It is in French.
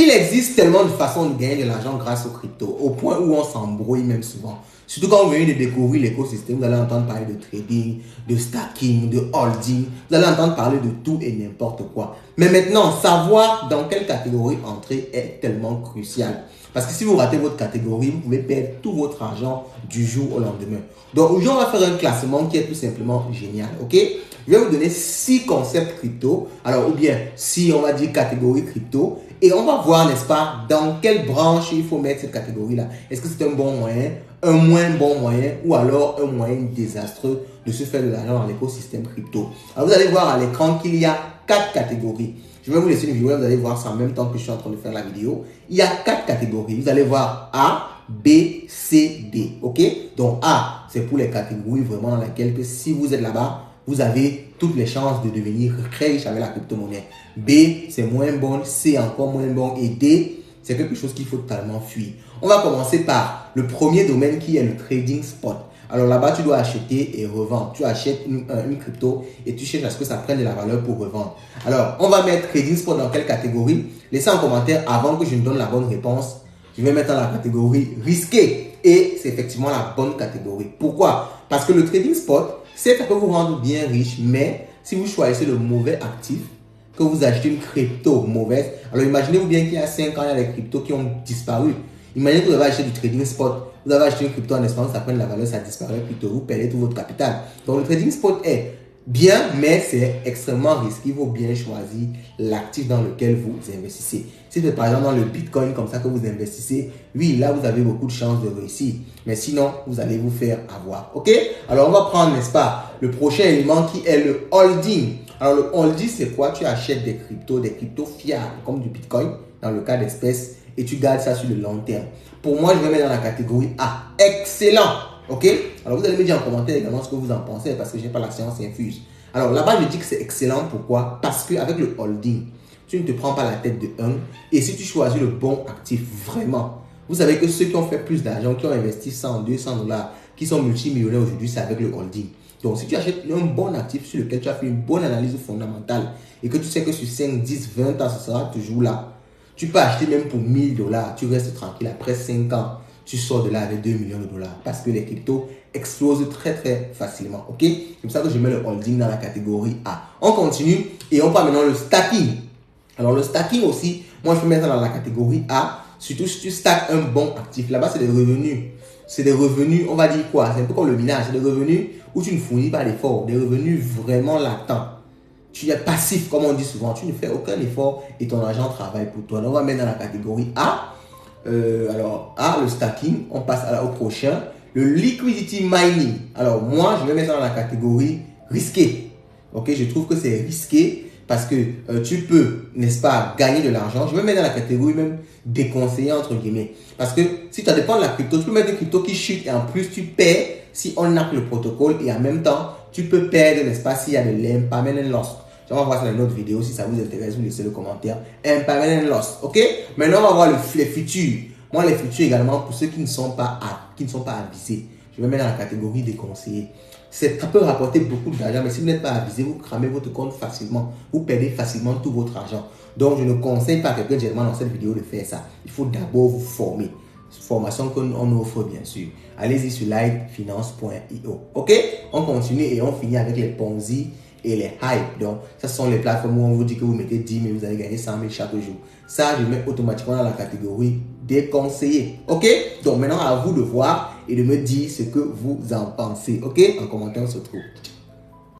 Il existe tellement de façons de gagner de l'argent grâce aux crypto, au point où on s'embrouille même souvent. Surtout quand vous venez de découvrir l'écosystème, vous allez entendre parler de trading, de stacking, de holding. Vous allez entendre parler de tout et n'importe quoi. Mais maintenant, savoir dans quelle catégorie entrer est tellement crucial. Parce que si vous ratez votre catégorie, vous pouvez perdre tout votre argent du jour au lendemain. Donc aujourd'hui, on va faire un classement qui est tout simplement génial. Ok? Je vais vous donner 6 concepts crypto. Alors, ou bien 6, on va dire, catégories crypto. Et on va voir, n'est-ce pas, dans quelle branche il faut mettre cette catégorie-là. Est-ce que c'est un bon moyen, un moins bon moyen, ou alors un moyen désastreux de se faire de l'argent dans l'écosystème crypto. Alors, vous allez voir à l'écran qu'il y a 4 catégories. Je vais vous laisser une vidéo, vous allez voir ça en même temps que je suis en train de faire la vidéo. Il y a 4 catégories. Vous allez voir A, B, C, D. Ok? Donc A, c'est pour les catégories vraiment dans lesquelles que si vous êtes là-bas, vous avez toutes les chances de devenir très riche avec la crypto-monnaie. B, c'est moins bon. C, encore moins bon. Et D, c'est quelque chose qu'il faut totalement fuir. On va commencer par le premier domaine qui est le trading spot. Alors là-bas, tu dois acheter et revendre. Tu achètes une crypto et tu cherches à ce que ça prenne de la valeur pour revendre. Alors, on va mettre trading spot dans quelle catégorie? Laissez en commentaire avant que je ne donne la bonne réponse. Je vais mettre dans la catégorie risqué. Et c'est effectivement la bonne catégorie. Pourquoi? Parce que le trading spot, ça peut vous rendre bien riche, mais si vous choisissez le mauvais actif, que vous achetez une crypto mauvaise, alors imaginez-vous bien qu'il y a 5 ans, il y a des cryptos qui ont disparu. Imaginez que vous avez acheté du trading spot, vous avez acheté une crypto en espérant que ça prenne la valeur, ça disparaît plutôt, vous perdez tout votre capital. Donc le trading spot est bien, mais c'est extrêmement risqué. Il faut bien choisir l'actif dans lequel vous investissez. Si c'est par exemple dans le Bitcoin comme ça que vous investissez, oui, là vous avez beaucoup de chances de réussir. Mais sinon, vous allez vous faire avoir. Ok? Alors on va prendre, n'est-ce pas, le prochain élément qui est le holding. Alors le holding, c'est quoi? Tu achètes des cryptos fiables comme du Bitcoin dans le cas d'espèces et tu gardes ça sur le long terme. Pour moi, je vais mettre dans la catégorie A. Excellent. Ok? Alors, vous allez me dire en commentaire également ce que vous en pensez parce que je n'ai pas la science infuse. Alors, là-bas, je dis que c'est excellent. Pourquoi? Parce qu'avec le holding, tu ne te prends pas la tête de 1. Et si tu choisis le bon actif, vraiment, vous savez que ceux qui ont fait plus d'argent, qui ont investi 100, 200 dollars, qui sont multimillionnaires aujourd'hui, c'est avec le holding. Donc, si tu achètes un bon actif sur lequel tu as fait une bonne analyse fondamentale et que tu sais que sur 5, 10, 20 ans, ce sera toujours là, tu peux acheter même pour 1000 dollars. Tu restes tranquille. Après 5 ans, tu sors de là avec 2 millions de dollars. Parce que les cryptos explosent très très facilement. Ok? C'est pour ça que je mets le holding dans la catégorie A. On continue et on parle maintenant le stacking. Alors le stacking aussi, moi je peux mettre dans la catégorie A. Surtout si tu stacks un bon actif. Là-bas, c'est des revenus. C'est des revenus, on va dire quoi? C'est un peu comme le minage. C'est des revenus où tu ne fournis pas d'effort. Des revenus vraiment latents. Tu es passif, comme on dit souvent. Tu ne fais aucun effort et ton argent travaille pour toi. Donc, on va mettre dans la catégorie A. Alors, A, le stacking. On passe au prochain. Le liquidity mining. Alors, moi, je vais mettre ça dans la catégorie risqué. Ok, je trouve que c'est risqué parce que tu peux, n'est-ce pas, gagner de l'argent. Je vais mettre dans la catégorie même déconseillé, entre guillemets. Parce que si tu dépends de la crypto, tu peux mettre une crypto qui chute et en plus, tu perds si on hack le protocole et en même temps, tu peux perdre, n'est-ce pas, s'il y a de l'impermanent loss. On va voir ça dans une autre vidéo. Si ça vous intéresse, vous laissez le commentaire. Impermanent loss. Ok? Maintenant, on va voir les futurs. Moi, les futurs également, pour ceux qui ne sont pas avisés, je vais mettre dans la catégorie déconseillé. Ça peut rapporter beaucoup d'argent, mais si vous n'êtes pas avisé, vous cramez votre compte facilement. Vous perdez facilement tout votre argent. Donc, je ne conseille pas à quelqu'un généralement dans cette vidéo de faire ça. Il faut d'abord vous former. Formation qu'on offre bien sûr. Allez-y sur lightfinance.io. Ok? On continue et on finit avec les Ponzi et les hype. Donc, ça sont les plateformes où on vous dit que vous mettez 10 000, vous allez gagner 100 000 chaque jour. Ça, je mets automatiquement dans la catégorie déconseillé. Ok? Donc, maintenant, à vous de voir et de me dire ce que vous en pensez. Ok? En commentaire, on se retrouve.